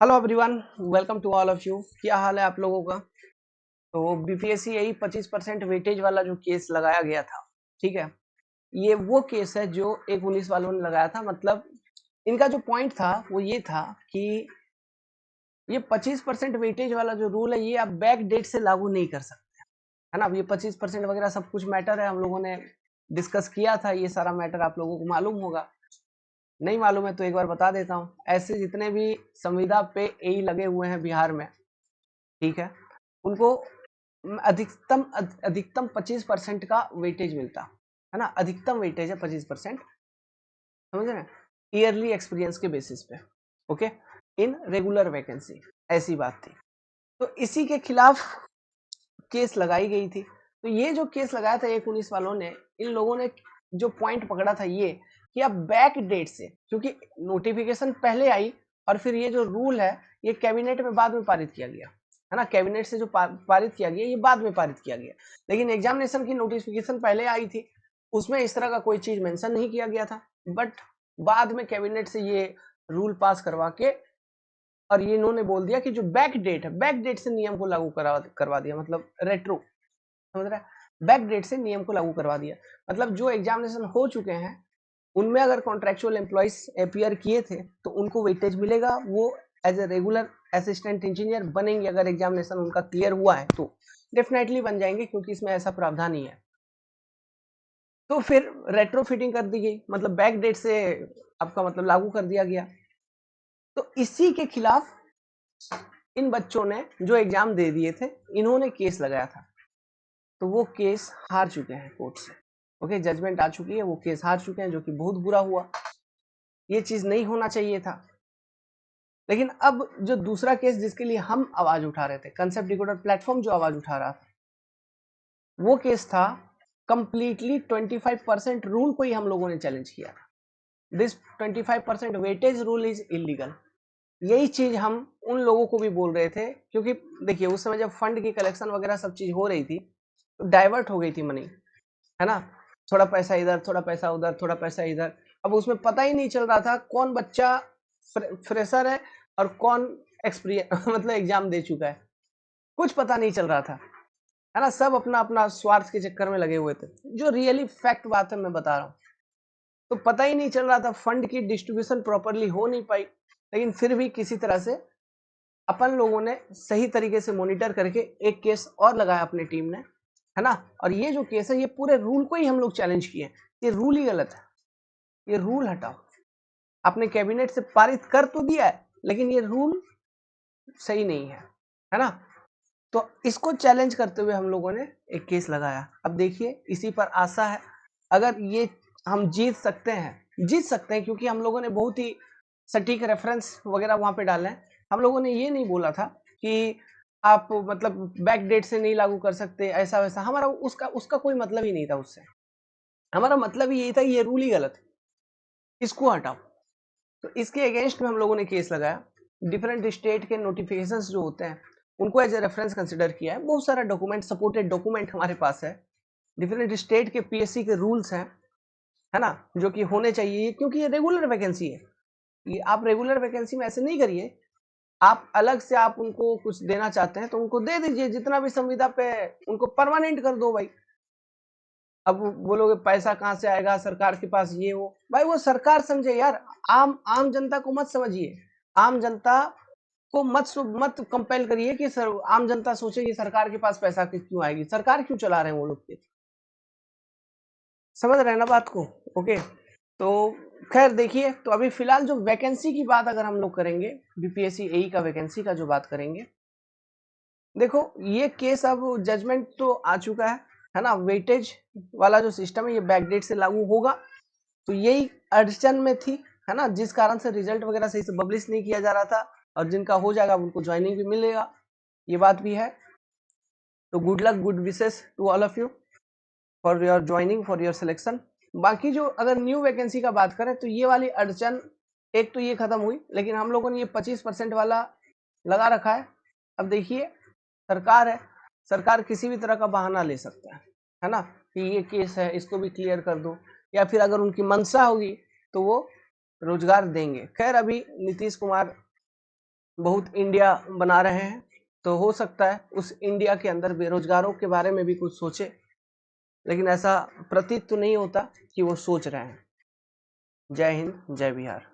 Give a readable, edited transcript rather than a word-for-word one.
Hello everyone, welcome to all of you. क्या हाल है आप लोगों का? तो बीपीएससी यही 25% वेटेज वाला जो केस लगाया गया था, ठीक है। ये वो केस है जो 1-19 वालों ने लगाया था। मतलब इनका जो पॉइंट था वो ये था कि ये 25% वेटेज वाला जो रूल है ये आप बैक डेट से लागू नहीं कर सकते, है ना। अब ये 25% वगैरह सब कुछ मैटर है, हम लोगों ने डिस्कस किया था। ये सारा मैटर आप लोगों को मालूम होगा। नहीं मालूम है तो एक बार बता देता हूँ। ऐसे जितने भी संविदा पे एई लगे हुए हैं बिहार में, ठीक है, उनको अधिकतम 25% का वेटेज मिलता है ना। अधिकतम वेटेज है 25%, समझ रहे हैं, ईयरली एक्सपीरियंस के बेसिस पे। ओके, इन रेगुलर वैकेंसी, ऐसी बात थी। तो इसी के खिलाफ केस लगाई गई थी। तो ये जो केस लगाया था 1-19 वालों ने, इन लोगों ने जो पॉइंट पकड़ा था ये कि अब बैक डेट से, क्योंकि नोटिफिकेशन पहले आई और फिर ये जो रूल है ये कैबिनेट में बाद में पारित किया गया, है ना। कैबिनेट से जो पारित किया गया ये बाद में पारित किया गया, लेकिन एग्जामिनेशन की नोटिफिकेशन पहले आई थी, उसमें इस तरह का कोई चीज मेंशन नहीं किया गया था। बट बाद में कैबिनेट से ये रूल पास करवा के और ये इन्होंने बोल दिया कि जो बैक डेट है, बैक डेट से नियम को लागू करवा दिया, मतलब रेट्रो, समझ रहा है। बैक डेट से नियम को लागू करवा दिया। मतलब जो एग्जामिनेशन हो चुके हैं उनमें अगर कॉन्ट्रेक्चुअल एम्प्लॉइज अपियर किए थे तो उनको वेटेज मिलेगा, वो as a regular assistant engineer बनेंगे। अगर एग्जामिनेशन उनका क्लियर हुआ है तो डेफिनेटली बन जाएंगे, क्योंकि इसमें ऐसा प्रावधान ही है। तो फिर रेट्रो फिटिंग कर दी गई, मतलब बैक डेट से आपका मतलब लागू कर दिया गया। तो इसी के खिलाफ इन बच्चों ने जो एग्जाम दे दिए थे, इन्होंने केस लगाया था। तो वो केस हार चुके हैं कोर्ट से। ओके, जजमेंट आ चुकी है, वो केस हार चुके हैं, जो कि बहुत बुरा हुआ। ये चीज नहीं होना चाहिए था। लेकिन अब जो दूसरा केस जिसके लिए हम आवाज उठा रहे थे, कंसेप्ट डिकोडर प्लेटफॉर्म जो आवाज उठा रहा था, वो केस था कंप्लीटली 25% रूल को ही हम लोगों ने चैलेंज किया था। This 25% weightage rule is illegal. यही चीज हम उन लोगों को भी बोल रहे थे, क्योंकि देखिए उस समय जब फंड की कलेक्शन वगैरह सब चीज हो रही थी तो डाइवर्ट हो गई थी मनी, है ना। थोड़ा पैसा इधर, थोड़ा पैसा उधर, थोड़ा पैसा इधर। अब उसमें पता ही नहीं चल रहा था कौन बच्चा फ्रेशर है और कौन एक्सपीरियंस मतलब एग्जाम दे चुका है। कुछ पता नहीं चल रहा था, है ना। सब अपना अपना स्वार्थ के चक्कर में लगे हुए थे। जो रियली फैक्ट बात है मैं बता रहा हूँ। तो पता ही नहीं चल रहा था, फंड की डिस्ट्रीब्यूशन प्रॉपरली हो नहीं पाई। लेकिन फिर भी किसी तरह से अपन लोगों ने सही तरीके से मॉनिटर करके एक केस और लगाया अपनी टीम ने, है ना। और ये जो केस है ये पूरे रूल को ही हम लोग चैलेंज किए। ये रूल ही गलत है, ये रूल हटाओ। आपने कैबिनेट से पारित कर तो दिया है, लेकिन ये रूल सही नहीं है ना। तो इसको चैलेंज करते हुए हम लोगों ने एक केस लगाया। अब देखिए इसी पर आशा है, अगर ये हम जीत सकते हैं, जीत सकते हैं, क्योंकि हम लोगों ने बहुत ही सटीक रेफरेंस वगैरह वहां पे डाले हैं। हम लोगों ने ये नहीं बोला था कि आप मतलब बैक डेट से नहीं लागू कर सकते, ऐसा वैसा। हमारा उसका उसका कोई मतलब ही नहीं था उससे। हमारा मतलब ही यही था ये रूल ही गलत है, इसको हटाओ। तो इसके अगेंस्ट में हम लोगों ने केस लगाया। डिफरेंट स्टेट के नोटिफिकेशंस जो होते हैं उनको एज ए रेफरेंस कंसिडर किया है। बहुत सारा डॉक्यूमेंट, सपोर्टेड डॉक्यूमेंट हमारे पास है। डिफरेंट स्टेट के पीएससी के रूल्स हैं, है ना, जो कि होने चाहिए, क्योंकि ये रेगुलर वैकेंसी है। ये आप रेगुलर वैकेंसी में ऐसे नहीं करिए। आप अलग से आप उनको कुछ देना चाहते हैं तो उनको दे दीजिए, जितना भी संविदा पे उनको परमानेंट कर दो भाई। अब बोलोगे पैसा कहाँ से आएगा, सरकार के पास ये वो, भाई वो सरकार समझे यार। आम आम जनता को मत समझिए। आम जनता को मत कंपेल करिए कि सर आम जनता सोचे कि सरकार के पास पैसा क्यों आएगी, सरकार क्यों चला रहे हैं वो लोग के। समझ रहे हैं ना बात को? ओके। तो खैर देखिए, तो अभी फिलहाल जो वैकेंसी की बात अगर हम लोग करेंगे, बीपीएससी एई का वैकेंसी का जो बात करेंगे, देखो ये केस अब जजमेंट तो आ चुका है ना। वेटेज वाला जो सिस्टम है ये बैकडेट से लागू होगा। तो यही अड़चन में थी, है ना, जिस कारण से रिजल्ट वगैरह सही से पब्लिश नहीं किया जा रहा था। और जिनका हो जाएगा उनको ज्वाइनिंग भी मिलेगा, ये बात भी है। तो good luck, good wishes to all of you for your joining, for your selection. बाकी जो अगर न्यू वैकेंसी का बात करें तो ये वाली अड़चन एक तो ये खत्म हुई, लेकिन हम लोगों ने ये 25% वाला लगा रखा है। अब देखिए सरकार है, सरकार किसी भी तरह का बहाना ले सकता है ना, कि ये केस है इसको भी क्लियर कर दो, या फिर अगर उनकी मंशा होगी तो वो रोजगार देंगे। खैर अभी नीतीश कुमार बहुत इंडिया बना रहे हैं, तो हो सकता है उस इंडिया के अंदर बेरोजगारों के बारे में भी कुछ सोचे, लेकिन ऐसा प्रतीत तो नहीं होता कि वो सोच रहे हैं। जय हिंद, जय बिहार।